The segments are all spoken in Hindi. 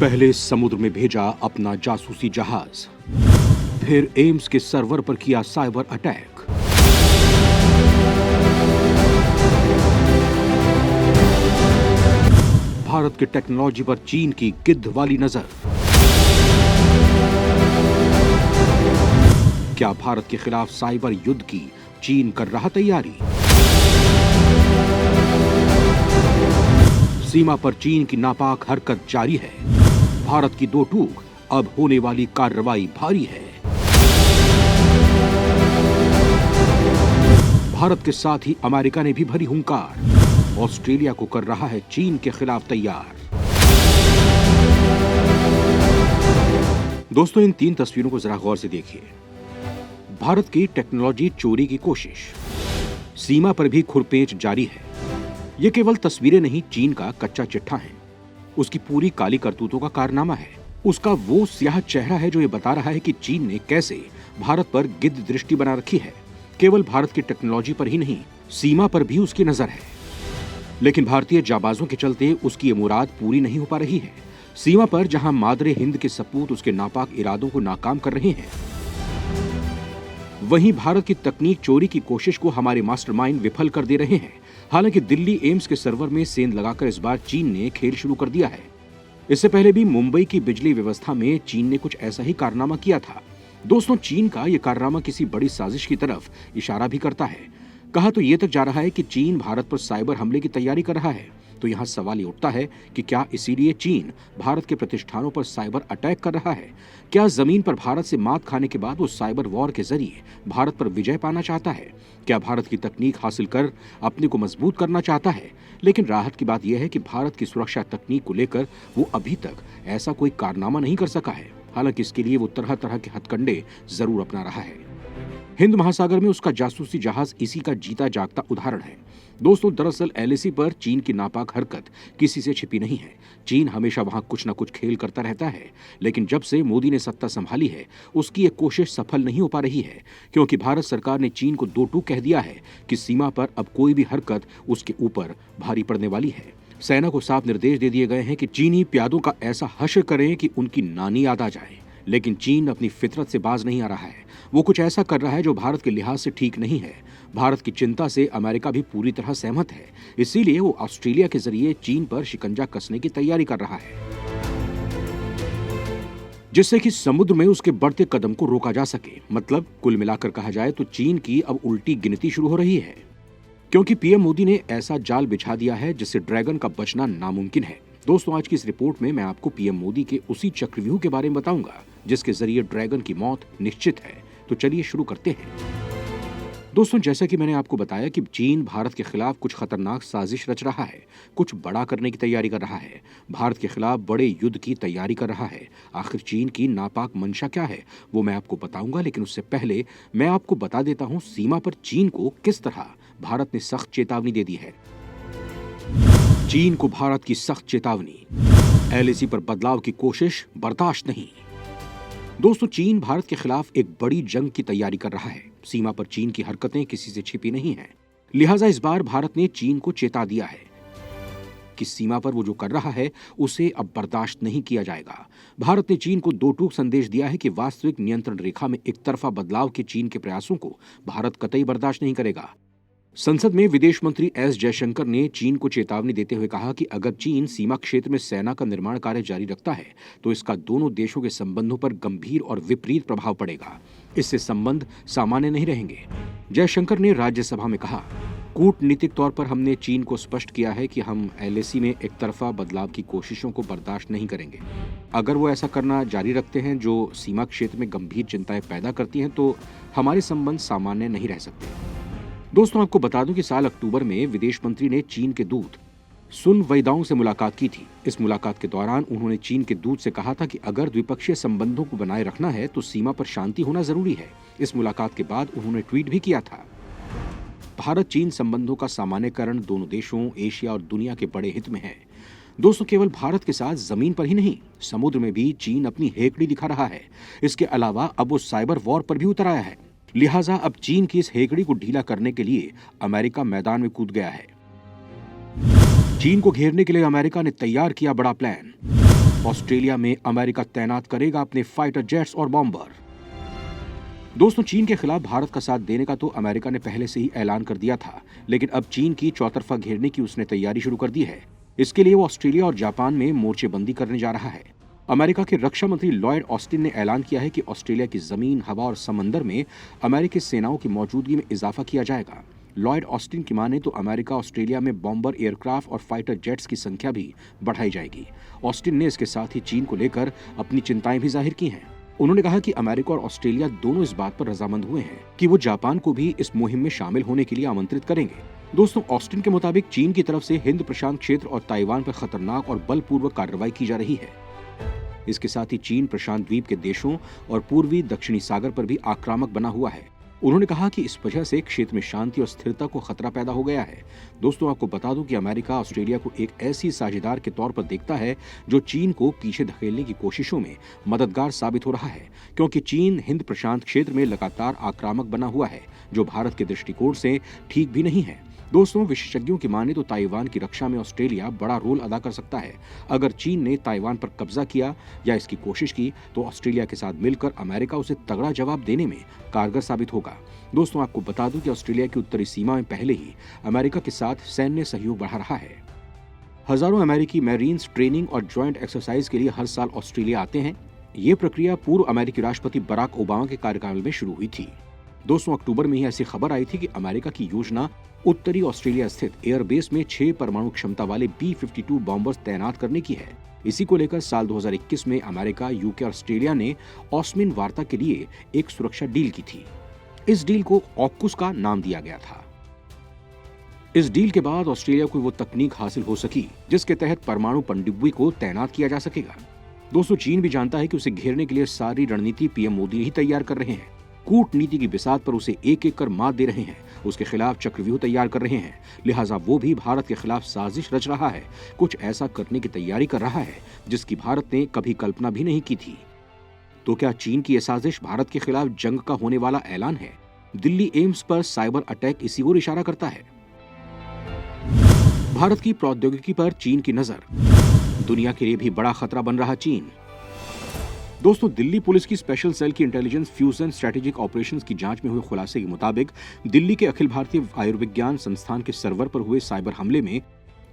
पहले समुद्र में भेजा अपना जासूसी जहाज, फिर एम्स के सर्वर पर किया साइबर अटैक। भारत की टेक्नोलॉजी पर चीन की गिद्ध वाली नजर। क्या भारत के खिलाफ साइबर युद्ध की चीन कर रहा तैयारी? सीमा पर चीन की नापाक हरकत जारी है। भारत की दो टूक, अब होने वाली कार्रवाई भारी है। भारत के साथ ही अमेरिका ने भी भरी हुंकार। ऑस्ट्रेलिया को कर रहा है चीन के खिलाफ तैयार। दोस्तों, इन 3 तस्वीरों को जरा गौर से देखिए। भारत की टेक्नोलॉजी चोरी की कोशिश, सीमा पर भी खुरपेच जारी है। ये केवल तस्वीरें नहीं, चीन का कच्चा चिट्ठा है। उसकी पूरी काली करतूतों का कारनामा है। उसका वो स्याह चेहरा है जो ये बता रहा है कि चीन ने कैसे भारत पर गिद्ध दृष्टि बना रखी है। केवल भारत की टेक्नोलॉजी पर ही नहीं, सीमा पर भी उसकी नजर है। लेकिन भारतीय जाबाजों के चलते उसकी ये मुराद पूरी नहीं हो पा रही है। सीमा पर जहां मादरे हिंद के सपूत उसके नापाक इरादों को नाकाम कर रहे हैं, वहीं भारत की तकनीक चोरी की कोशिश को हमारे मास्टरमाइंड विफल कर दे रहे हैं। हालांकि दिल्ली एम्स के सर्वर में सेंध लगाकर इस बार चीन ने खेल शुरू कर दिया है। इससे पहले भी मुंबई की बिजली व्यवस्था में चीन ने कुछ ऐसा ही कारनामा किया था। दोस्तों, चीन का यह कारनामा किसी बड़ी साजिश की तरफ इशारा भी करता है। कहा तो ये तक जा रहा है कि चीन भारत पर साइबर हमले की तैयारी कर रहा है। तो यहाँ सवाल ये उठता है कि क्या इसीलिए चीन भारत के प्रतिष्ठानों पर साइबर अटैक कर रहा है? क्या जमीन पर भारत से मात खाने के बाद वो साइबर वॉर के जरिए भारत पर विजय पाना चाहता है? क्या भारत की तकनीक हासिल कर अपने को मजबूत करना चाहता है? लेकिन राहत की बात यह है कि भारत की सुरक्षा तकनीक को लेकर वो अभी तक ऐसा कोई कारनामा नहीं कर सका है। हालांकि इसके लिए वो तरह तरह के हथकंडे जरूर अपना रहा है। हिंद महासागर में उसका जासूसी जहाज इसी का जीता जागता उदाहरण है। दोस्तों, दरअसल एलएसी पर चीन की नापाक हरकत किसी से छिपी नहीं है। चीन हमेशा वहां कुछ न कुछ खेल करता रहता है। लेकिन जब से मोदी ने सत्ता संभाली है, उसकी ये कोशिश सफल नहीं हो पा रही है, क्योंकि भारत सरकार ने चीन को दो टूक कह दिया है कि सीमा पर अब कोई भी हरकत उसके ऊपर भारी पड़ने वाली है। सेना को साफ निर्देश दे दिए गए हैं कि चीनी प्यादों का ऐसा हश्र करें कि उनकी नानी याद आ जाए। लेकिन चीन अपनी फितरत से बाज नहीं आ रहा है। वो कुछ ऐसा कर रहा है जो भारत के लिहाज से ठीक नहीं है। भारत की चिंता से अमेरिका भी पूरी तरह सहमत है। इसीलिए वो ऑस्ट्रेलिया के जरिए चीन पर शिकंजा कसने की तैयारी कर रहा है, जिससे कि समुद्र में उसके बढ़ते कदम को रोका जा सके। मतलब कुल मिलाकर कहा जाए तो चीन की अब उल्टी गिनती शुरू हो रही है, क्योंकि पीएम मोदी ने ऐसा जाल बिछा दिया है जिससे ड्रैगन का बचना नामुमकिन है। दोस्तों, आज की इस रिपोर्ट में मैं आपको पीएम मोदी के उसी चक्रव्यूह के बारे में बताऊंगा जिसके जरिए ड्रैगन की मौत निश्चित है। तो चलिए शुरू करते हैं। दोस्तों, जैसा कि मैंने आपको बताया कि चीन भारत के खिलाफ कुछ खतरनाक साजिश रच रहा है, कुछ बड़ा करने की तैयारी कर रहा है, भारत के खिलाफ बड़े युद्ध की तैयारी कर रहा है। आखिर चीन की नापाक मंशा क्या है, वो मैं आपको बताऊंगा। लेकिन उससे पहले मैं आपको बता देता हूं सीमा पर चीन को किस तरह भारत ने सख्त चेतावनी दे दी है। चीन को भारत की सख्त चेतावनी, एलएसी पर बदलाव की कोशिश बर्दाश्त नहीं। दोस्तों, चीन भारत के खिलाफ एक बड़ी जंग की तैयारी कर रहा है। सीमा पर चीन की हरकतें किसी से छिपी नहीं हैं। लिहाजा इस बार भारत ने चीन को चेता दिया है कि सीमा पर वो जो कर रहा है उसे अब बर्दाश्त नहीं किया जाएगा। भारत ने चीन को दो टूक संदेश दिया है कि वास्तविक नियंत्रण रेखा में एक तरफा बदलाव के चीन के प्रयासों को भारत कतई बर्दाश्त नहीं करेगा। संसद में विदेश मंत्री एस जयशंकर ने चीन को चेतावनी देते हुए कहा कि अगर चीन सीमा क्षेत्र में सेना का निर्माण कार्य जारी रखता है तो इसका दोनों देशों के संबंधों पर गंभीर और विपरीत प्रभाव पड़ेगा। इससे संबंध सामान्य नहीं रहेंगे। जयशंकर ने राज्यसभा में कहा, कूटनीतिक तौर पर हमने चीन को स्पष्ट किया है कि हम एलएसी में एक तरफा बदलाव की कोशिशों को बर्दाश्त नहीं करेंगे। अगर वो ऐसा करना जारी रखते हैं जो सीमा क्षेत्र में गंभीर चिंताएं पैदा करती हैं तो हमारे संबंध सामान्य नहीं रह सकते। दोस्तों, आपको बता दूं कि साल अक्टूबर में विदेश मंत्री ने चीन के दूत सुन वेइदाओ से मुलाकात की थी। इस मुलाकात के दौरान उन्होंने चीन के दूत से कहा था कि अगर द्विपक्षीय संबंधों को बनाए रखना है तो सीमा पर शांति होना जरूरी है। इस मुलाकात के बाद उन्होंने ट्वीट भी किया था, भारत चीन संबंधों का सामान्यकरण दोनों देशों, एशिया और दुनिया के बड़े हित में है। दोस्तों, केवल भारत के साथ जमीन पर ही नहीं, समुद्र में भी चीन अपनी हेकड़ी दिखा रहा है। इसके अलावा अब वो साइबर वॉर पर भी उतर आया है। लिहाजा अब चीन की इस हेकड़ी को ढीला करने के लिए अमेरिका मैदान में कूद गया है। चीन को घेरने के लिए अमेरिका ने तैयार किया बड़ा प्लान। ऑस्ट्रेलिया में अमेरिका तैनात करेगा अपने फाइटर जेट्स और बॉम्बर। दोस्तों, चीन के खिलाफ भारत का साथ देने का तो अमेरिका ने पहले से ही ऐलान कर दिया था, लेकिन अब चीन की चौतरफा घेरने की उसने तैयारी शुरू कर दी है। इसके लिए वो ऑस्ट्रेलिया और जापान में मोर्चेबंदी करने जा रहा है। अमेरिका के रक्षा मंत्री लॉयड ऑस्टिन ने ऐलान किया है कि ऑस्ट्रेलिया की जमीन, हवा और समंदर में अमेरिकी सेनाओं की मौजूदगी में इजाफा किया जाएगा। लॉयड ऑस्टिन की माने तो अमेरिका ऑस्ट्रेलिया में बॉम्बर एयरक्राफ्ट और फाइटर जेट्स की संख्या भी बढ़ाई जाएगी। ऑस्टिन ने इसके साथ ही चीन को लेकर अपनी चिंताएं भी जाहिर की हैं। उन्होंने कहा कि अमेरिका और ऑस्ट्रेलिया दोनों इस बात पर रजामंद हुए हैं कि वो जापान को भी इस मुहिम में शामिल होने के लिए आमंत्रित करेंगे। दोस्तों, ऑस्टिन के मुताबिक चीन की तरफ से हिंद प्रशांत क्षेत्र और ताइवान पर खतरनाक और बलपूर्वक कार्रवाई की जा रही है। इसके साथ ही चीन प्रशांत द्वीप के देशों और पूर्वी दक्षिणी सागर पर भी आक्रामक बना हुआ है। उन्होंने कहा कि इस वजह से क्षेत्र में शांति और स्थिरता को खतरा पैदा हो गया है। दोस्तों, आपको बता दूं कि अमेरिका ऑस्ट्रेलिया को एक ऐसी साझेदार के तौर पर देखता है जो चीन को पीछे धकेलने की कोशिशों में मददगार साबित हो रहा है, क्योंकि चीन हिंद प्रशांत क्षेत्र में लगातार आक्रामक बना हुआ है, जो भारत के दृष्टिकोण से ठीक भी नहीं है। दोस्तों, विशेषज्ञों की माने तो ताइवान की रक्षा में ऑस्ट्रेलिया बड़ा रोल अदा कर सकता है। अगर चीन ने ताइवान पर कब्जा किया या इसकी कोशिश की तो ऑस्ट्रेलिया के साथ मिलकर अमेरिका उसे तगड़ा जवाब देने में कारगर साबित होगा। दोस्तों, आपको बता दूं कि ऑस्ट्रेलिया की उत्तरी सीमा में पहले ही अमेरिका के साथ सैन्य सहयोग बढ़ा रहा है। हजारों अमेरिकी मैरीन्स ट्रेनिंग और ज्वाइंट एक्सरसाइज के लिए हर साल ऑस्ट्रेलिया आते हैं। ये प्रक्रिया पूर्व अमेरिकी राष्ट्रपति बराक ओबामा के कार्यकाल में शुरू हुई थी। दोस्तों, अक्टूबर में ही ऐसी खबर आई थी कि अमेरिका की योजना उत्तरी ऑस्ट्रेलिया स्थित एयरबेस में 6 परमाणु क्षमता वाले B-52 बॉम्बर्स तैनात करने की है। इसी को लेकर साल 2021 में अमेरिका, यूके और ऑस्ट्रेलिया ने ऑस्मिन वार्ता के लिए एक सुरक्षा डील की थी। इस डील को ऑक्कुस का नाम दिया गया था। इस डील के बाद ऑस्ट्रेलिया को वो तकनीक हासिल हो सकी जिसके तहत परमाणु पनडुब्बी को तैनात किया जा सकेगा। दोस्तों, चीन भी जानता है कि उसे घेरने के लिए सारी रणनीति पीएम मोदी ही तैयार कर रहे हैं। कूटनीति की बिसात पर उसे एक एक कर मात दे रहे हैं, उसके खिलाफ चक्रव्यूह तैयार कर रहे हैं। लिहाजा वो भी भारत के खिलाफ साजिश रच रहा है, कुछ ऐसा करने की तैयारी कर रहा है जिसकी भारत ने कभी कल्पना भी नहीं की थी। तो क्या चीन की यह साजिश भारत के खिलाफ जंग का होने वाला ऐलान है? दिल्ली एम्स पर साइबर अटैक इसी ओर इशारा करता है। भारत की प्रौद्योगिकी पर चीन की नजर, दुनिया के लिए भी बड़ा खतरा बन रहा चीन। दोस्तों, दिल्ली पुलिस की स्पेशल सेल की इंटेलिजेंस फ्यूजन स्ट्रेटेजिक ऑपरेशंस की जांच में हुए खुलासे के मुताबिक दिल्ली के अखिल भारतीय आयुर्विज्ञान संस्थान के सर्वर पर हुए साइबर हमले में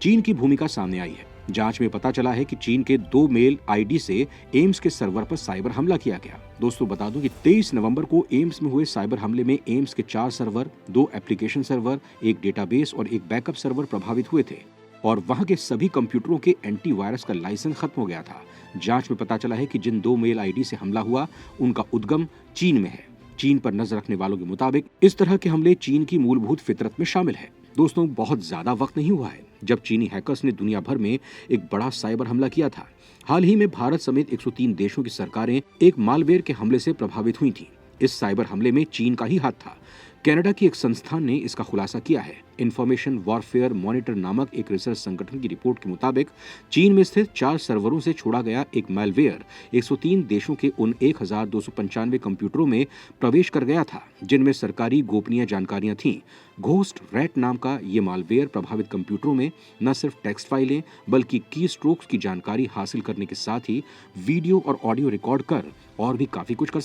चीन की भूमिका सामने आई है। जांच में पता चला है कि चीन के 2 मेल आईडी से एम्स के सर्वर पर साइबर हमला किया गया। दोस्तों, बता दूं कि 23 नवंबर को एम्स में हुए साइबर हमले में एम्स के 4 सर्वर, 2 एप्लीकेशन सर्वर, एक डेटाबेस और एक बैकअप सर्वर प्रभावित हुए थे और वहां के सभी कंप्यूटरों के एंटीवायरस का लाइसेंस खत्म हो गया था। जांच में पता चला है कि जिन 2 मेल आईडी से हमला हुआ उनका उद्गम चीन में है। चीन पर नजर रखने वालों के मुताबिक इस तरह के हमले चीन की मूलभूत फितरत में शामिल है। दोस्तों, बहुत ज्यादा वक्त नहीं हुआ है जब चीनी हैकर्स ने दुनिया भर में एक बड़ा साइबर हमला किया था। हाल ही में भारत समेत 103 देशों की सरकारें एक मालवेयर के हमले से प्रभावित हुई थी। इस साइबर हमले में चीन का ही हाथ था। कनाडा की एक संस्थान ने इसका खुलासा किया है। इंफॉर्मेशन वॉरफेयर मॉनिटर नामक एक रिसर्च संगठन की रिपोर्ट के मुताबिक चीन में स्थित 4 सर्वरों से छोड़ा गया एक मैलवेयर 103 देशों के उन 1295 कंप्यूटरों में प्रवेश कर गया था जिनमें सरकारी गोपनीय जानकारियां थीं। घोस्ट रैट नाम का ये मालवेयर प्रभावित कंप्यूटरों में न सिर्फ टेक्स्ट फाइलें बल्कि की स्ट्रोक्स की जानकारी हासिल करने के साथ ही वीडियो और ऑडियो रिकॉर्ड कर और भी काफी कुछ कर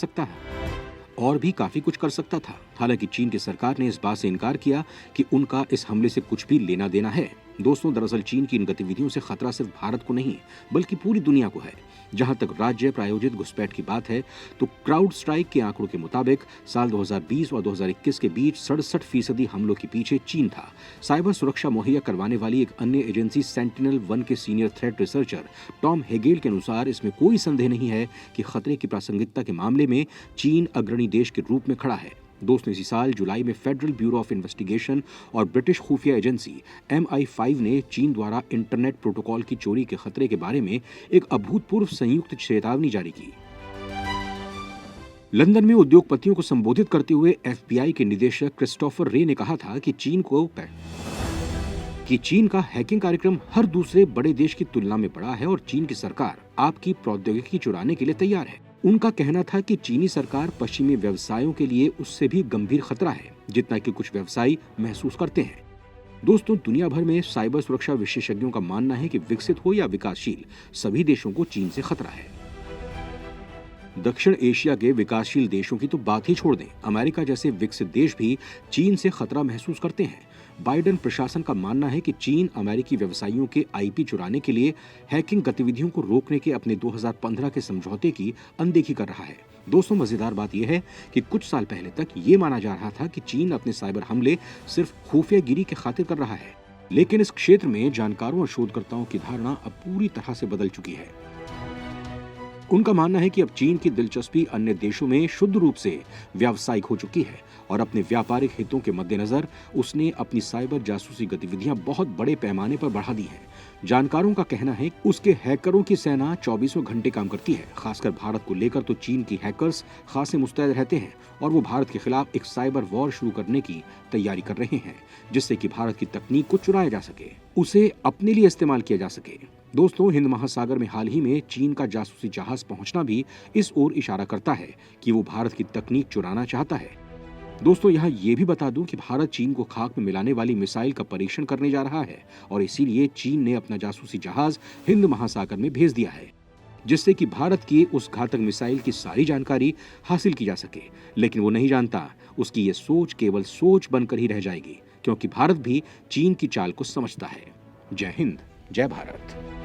सकता था। हालांकि चीन की सरकार ने इस बात से इनकार किया कि उनका इस हमले से कुछ भी लेना देना है। दोस्तों, दरअसल चीन की इन गतिविधियों से खतरा सिर्फ भारत को नहीं बल्कि पूरी दुनिया को है। जहां तक राज्य प्रायोजित घुसपैठ की बात है तो क्राउड स्ट्राइक के आंकड़ों के मुताबिक साल 2020 और 2021 के बीच 67% हमलों के पीछे चीन था। साइबर सुरक्षा मुहैया करवाने वाली एक अन्य एजेंसी सेंटिनल-1 के senior threat researcher Tom Hegel के अनुसार इसमें कोई संदेह नहीं है कि खतरे की प्रासंगिकता के मामले में चीन अग्रणी देश के रूप में खड़ा है। दोस्तों, इसी साल जुलाई में फेडरल ब्यूरो ऑफ इन्वेस्टिगेशन और ब्रिटिश खुफिया एजेंसी MI5 ने चीन द्वारा इंटरनेट प्रोटोकॉल की चोरी के खतरे के बारे में एक अभूतपूर्व संयुक्त चेतावनी जारी की। लंदन में उद्योगपतियों को संबोधित करते हुए FBI के निदेशक क्रिस्टोफर रे ने कहा था कि चीन का हैकिंग कार्यक्रम हर दूसरे बड़े देश की तुलना में बड़ा है और चीन की सरकार आपकी प्रौद्योगिकी चुराने के लिए तैयार है। उनका कहना था कि चीनी सरकार पश्चिमी व्यवसायों के लिए उससे भी गंभीर खतरा है जितना कि कुछ व्यवसायी महसूस करते हैं। दोस्तों, दुनिया भर में साइबर सुरक्षा विशेषज्ञों का मानना है कि विकसित हो या विकासशील, सभी देशों को चीन से खतरा है। दक्षिण एशिया के विकासशील देशों की तो बात ही छोड़ दें, अमेरिका जैसे विकसित देश भी चीन से खतरा महसूस करते हैं। बाइडेन प्रशासन का मानना है कि चीन अमेरिकी व्यवसायियों के आईपी चुराने के लिए हैकिंग गतिविधियों को रोकने के अपने 2015 के समझौते की अनदेखी कर रहा है। दोस्तों, मजेदार बात यह है कि कुछ साल पहले तक ये माना जा रहा था कि चीन अपने साइबर हमले सिर्फ खुफियागिरी की खातिर कर रहा है, लेकिन इस क्षेत्र में जानकारों और शोधकर्ताओं की धारणा अब पूरी तरह से बदल चुकी है। उनका मानना है कि अब चीन की दिलचस्पी अन्य देशों में शुद्ध रूप से व्यावसायिक हो चुकी है और अपने व्यापारिक हितों के मद्देनजर उसने अपनी साइबर जासूसी गतिविधियां बहुत बड़े पैमाने पर बढ़ा दी हैं। जानकारों का कहना है कि उसके हैकरों की सेना 24 घंटे काम करती है। खासकर भारत को लेकर तो चीन की हैकर्स खासे मुस्तैद रहते हैं और वो भारत के खिलाफ एक साइबर वॉर शुरू करने की तैयारी कर रहे हैं, जिससे कि भारत की तकनीक को चुराया जा सके, उसे अपने लिए इस्तेमाल किया जा सके। दोस्तों, हिंद महासागर में हाल ही में चीन का जासूसी जहाज पहुंचना भी इस ओर इशारा करता है कि वो भारत की तकनीक चुराना चाहता है। दोस्तों, यहाँ ये भी बता दूं कि भारत चीन को खाक में मिलाने वाली मिसाइल का परीक्षण करने जा रहा है और इसीलिए चीन ने अपना जासूसी जहाज हिंद महासागर में भेज दिया है, जिससे कि भारत की उस घातक मिसाइल की सारी जानकारी हासिल की जा सके। लेकिन वो नहीं जानता, उसकी ये सोच केवल सोच बनकर ही रह जाएगी, क्योंकि भारत भी चीन की चाल को समझता है। जय हिंद, जय भारत।